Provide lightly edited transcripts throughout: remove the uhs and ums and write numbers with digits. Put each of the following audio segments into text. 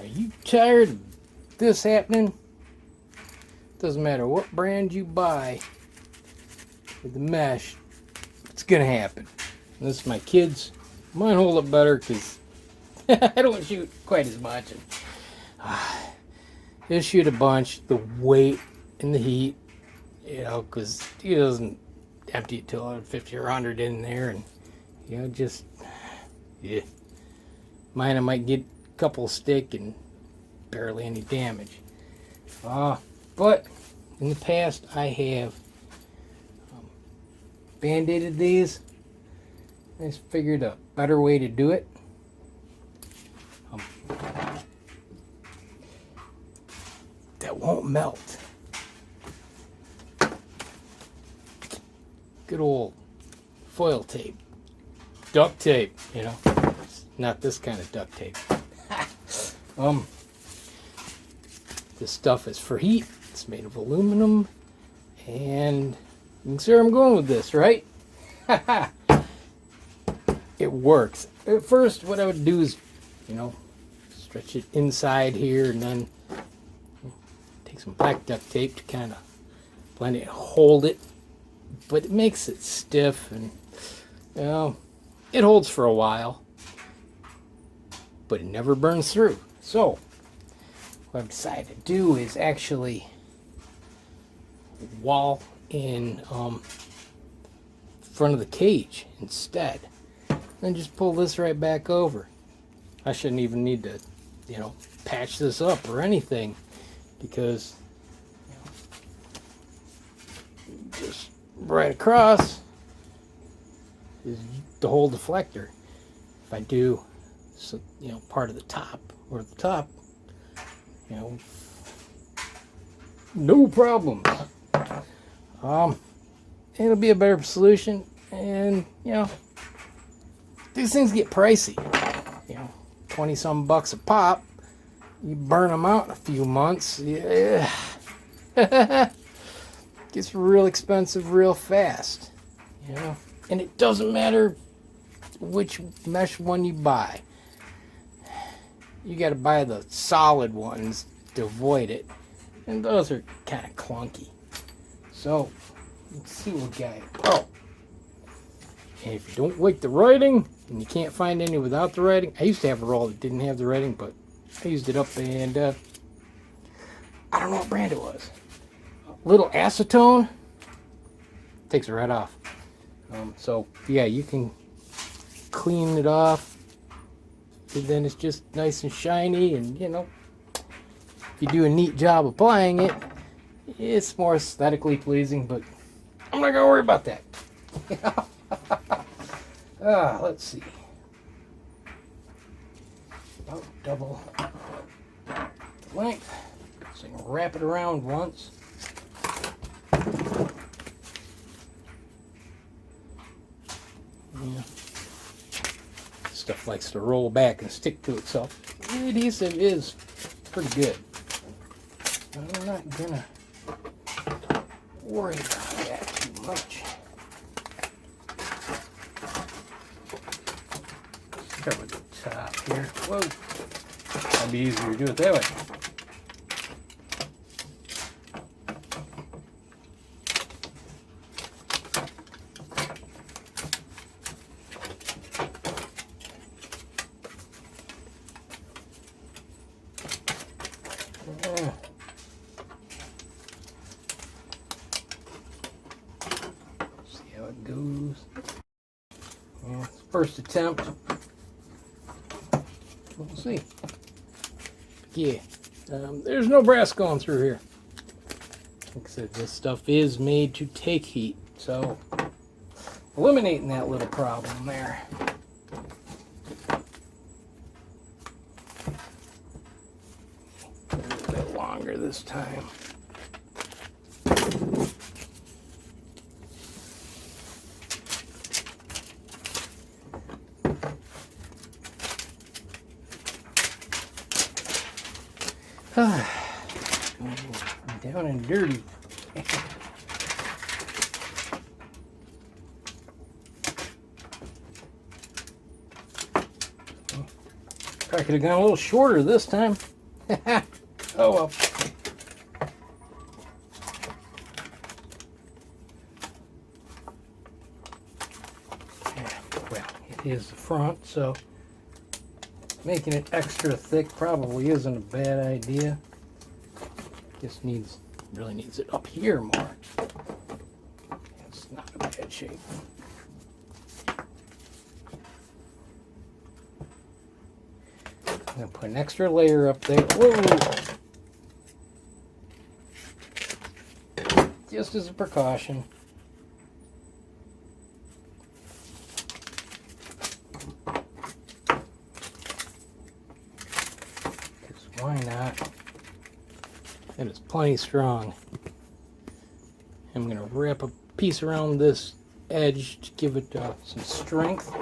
Are you tired of this happening? Doesn't matter what brand you buy with the mesh, it's gonna happen. And this is my kids. Mine hold up better because I don't shoot quite as much. And, he'll shoot a bunch. The weight and the heat, because he doesn't empty it till 50 or 100 in there, and just yeah. Mine, I might get a couple stick and barely any damage. But in the past, I have band-aided these. I just figured a better way to do it. That won't melt. Good old foil tape. Duct tape, Not this kind of duct tape. This stuff is for heat. It's made of aluminum. And you can see where I'm going with this, right? It works. At first, what I would do is, stretch it inside here and then take some black duct tape to kind of blend it, hold it. But it makes it stiff and, it holds for a while. But it never burns through. So, what I've decided to do is actually wall in front of the cage instead. Then just pull this right back over. I shouldn't even need to, patch this up or anything, because just right across is the whole deflector. If I do, part of the top or the top, no problems. It'll be a better solution, and these things get pricey. 20 some bucks a pop. You burn them out in a few months. Yeah. Gets real expensive real fast. And it doesn't matter which mesh one you buy. You got to buy the solid ones to avoid it. And those are kind of clunky. So, let's see what we got. Oh. And if you don't like the writing, and you can't find any without the writing, I used to have a roll that didn't have the writing, but I used it up, and I don't know what brand it was. Little acetone takes it right off. So yeah, you can clean it off, and then it's just nice and shiny, and if you do a neat job applying it, it's more aesthetically pleasing. But I'm not gonna worry about that. Let's see. About double the length. So you can wrap it around once. Stuff likes to roll back and stick to itself. The adhesive is pretty good. I'm not gonna worry about that too much. Start with the top here. Whoa. That'd be easier to do it that way. See how it goes. Yeah, first attempt. We'll see. Yeah, there's no brass going through here. Like I said, this stuff is made to take heat, so eliminating that little problem there. A little bit longer this time. Down and dirty. Try Probably could have gone a little shorter this time. Oh well. Yeah, well, it is the front, so making it extra thick probably isn't a bad idea. Just really needs it up here more. It's not in bad shape. I'm going to put an extra layer up there. Whoa! Just as a precaution. Because why not? It is plenty strong. I'm going to wrap a piece around this edge to give it some strength.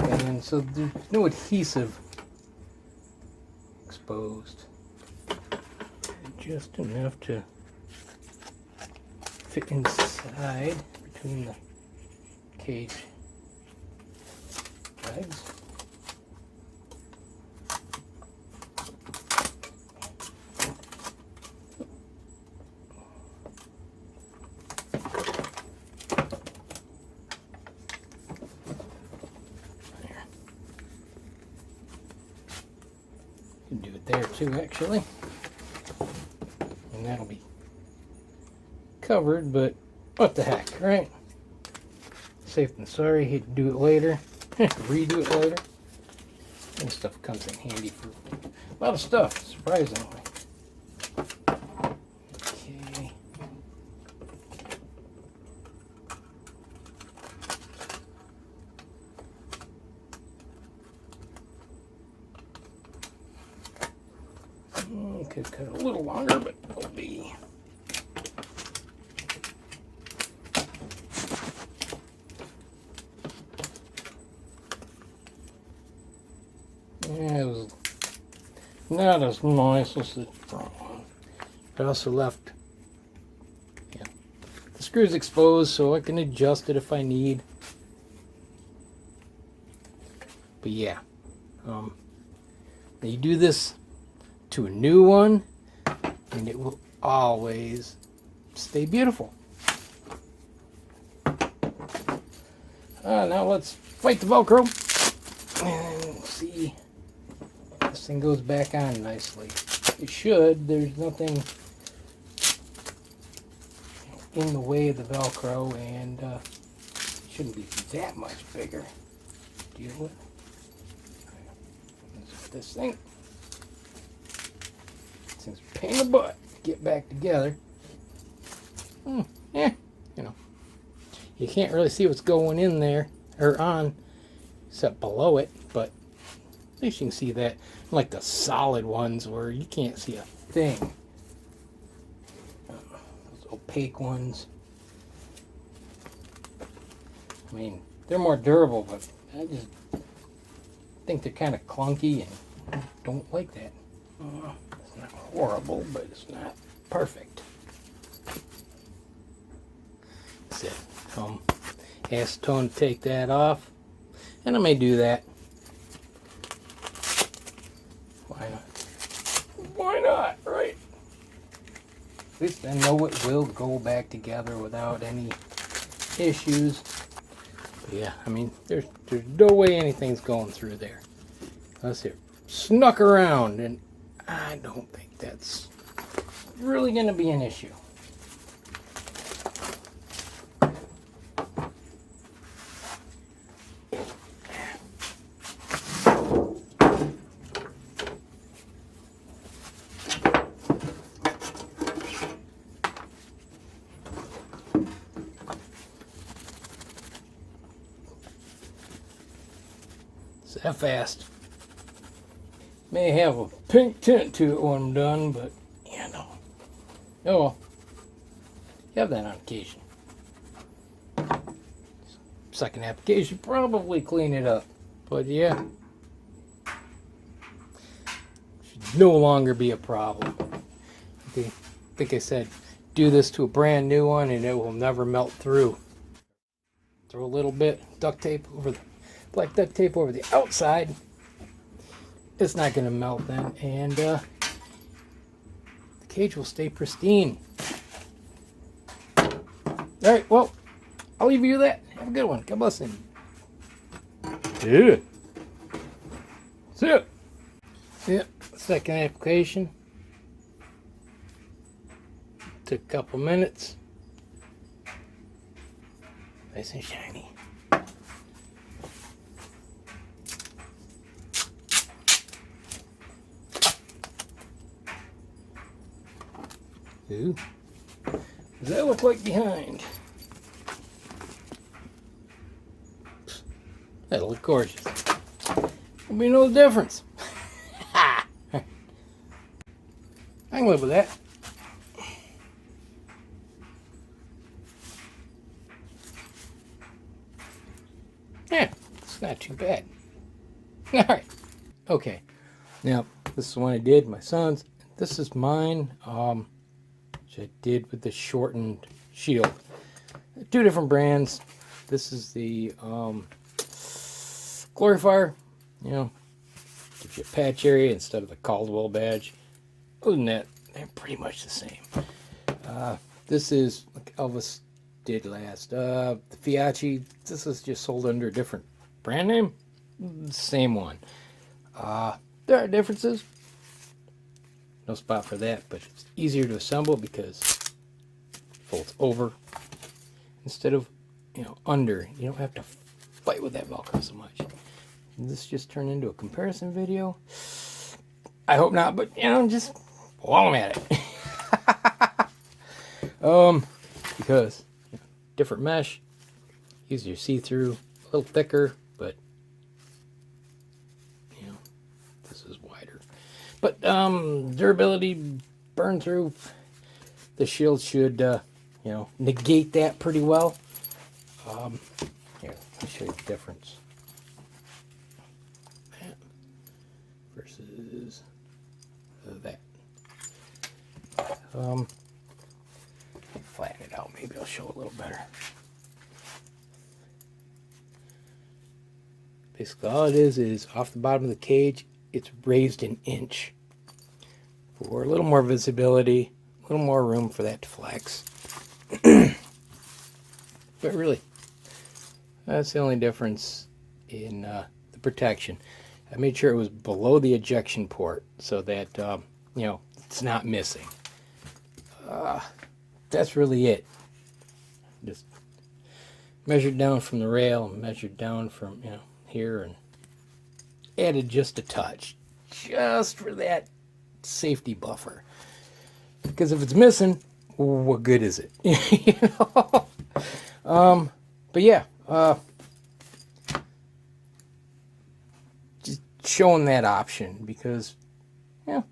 And so there's no adhesive exposed. Just enough to fit inside between the cage legs. Do it there too, actually, and that'll be covered, but what the heck, right? Safe than sorry. Hate to do it later. Redo it later. This stuff comes in handy for a lot of stuff, surprisingly. Okay. Could cut it a little longer, but it'll be. Yeah, it was not as nice as the front one. I also left the screws exposed so I can adjust it if I need. But yeah, you do this to a new one and it will always stay beautiful. Now let's fight the Velcro and see if this thing goes back on nicely. It should. There's nothing in the way of the Velcro, and it shouldn't be that much bigger to deal with. Let's put this thing. This thing's a pain in the butt to get back together. Yeah, you know. You can't really see what's going in there, or on, except below it, but at least you can see that. Like the solid ones where you can't see a thing. Those opaque ones. I mean, they're more durable, but I just think they're kind of clunky and don't like that. It's not horrible, but it's not perfect. That's it. Acetone to take that off, and I may do that. Why not? Why not, right? At least I know it will go back together without any issues. But yeah, I mean, there's no way anything's going through there. Unless it snuck around, and I don't think that's really going to be an issue. It's that fast. May have a pink tint to it when I'm done, but yeah, no. Oh well. You have that on occasion. Second application, probably clean it up. But yeah. Should no longer be a problem. I think I said do this to a brand new one and it will never melt through. Throw a little bit duct tape over the black duct tape over the outside. it's not going to melt then, and the cage will stay pristine. All right, well, I'll leave you with that. Have a good one. God bless you. Yeah. See ya. Yep, second application. Took a couple minutes. Nice and shiny. Ooh. What does that look like behind? That'll look gorgeous. There'll be no difference. I can live with that. Yeah, it's not too bad. All right. Okay. Now, this is the one I did, my son's. This is mine, which I did with the shortened shield. Two different brands. This is the Glorifire, you know, gives you a patch area instead of the Caldwell badge. Other than that, they're pretty much the same. This is like Elvis did last. The Fiachi, this is just sold under a different brand name. Same one. There are differences. No spot for that, but it's easier to assemble because it folds over instead of, you know, under. You don't have to fight with that Velcro so much. This just turned into a comparison video. I hope not, but you know, just while I'm at it. Because you know, different mesh, easier see-through, a little thicker, but you know, this is wider. But durability, burn through, the shield should you know, negate that pretty well. Here, let me show you the difference. That versus that. Flatten it out, maybe I'll show a little better. Basically all it is off the bottom of the cage, it's raised an inch for a little more visibility, a little more room for that to flex. But really, that's the only difference in the protection. I made sure it was below the ejection port so that you know, it's not missing. That's really it. Just measured down from the rail, measured down from, you know, here, and added just a touch, just for that safety buffer. Because if it's missing, what good is it? You know. But yeah, just showing that option because, you know,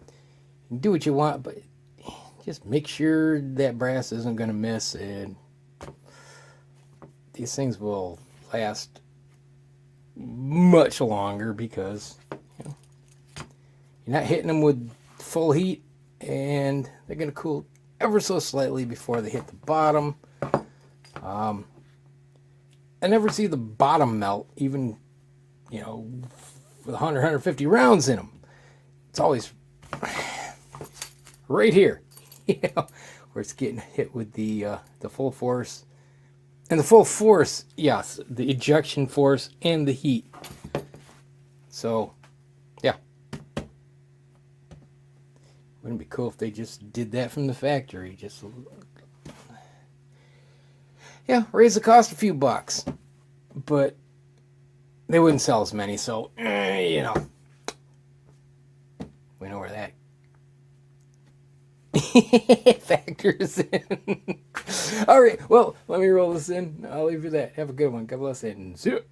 you can do what you want, but just make sure that brass isn't going to miss, and these things will last much longer because, you know, you're not hitting them with full heat, and they're going to cool ever so slightly before they hit the bottom. I never see the bottom melt, even, you know, with 100, 150 rounds in them. It's always right here, you know, where it's getting hit with the full force. And the full force, yes, the ejection force and the heat. So, yeah. Wouldn't it be cool if they just did that from the factory? Just, yeah, raise the cost a few bucks. But they wouldn't sell as many, so, you know. We know where that factors in. All right, well, let me roll this in. I'll leave you that. Have a good one. God bless and see you.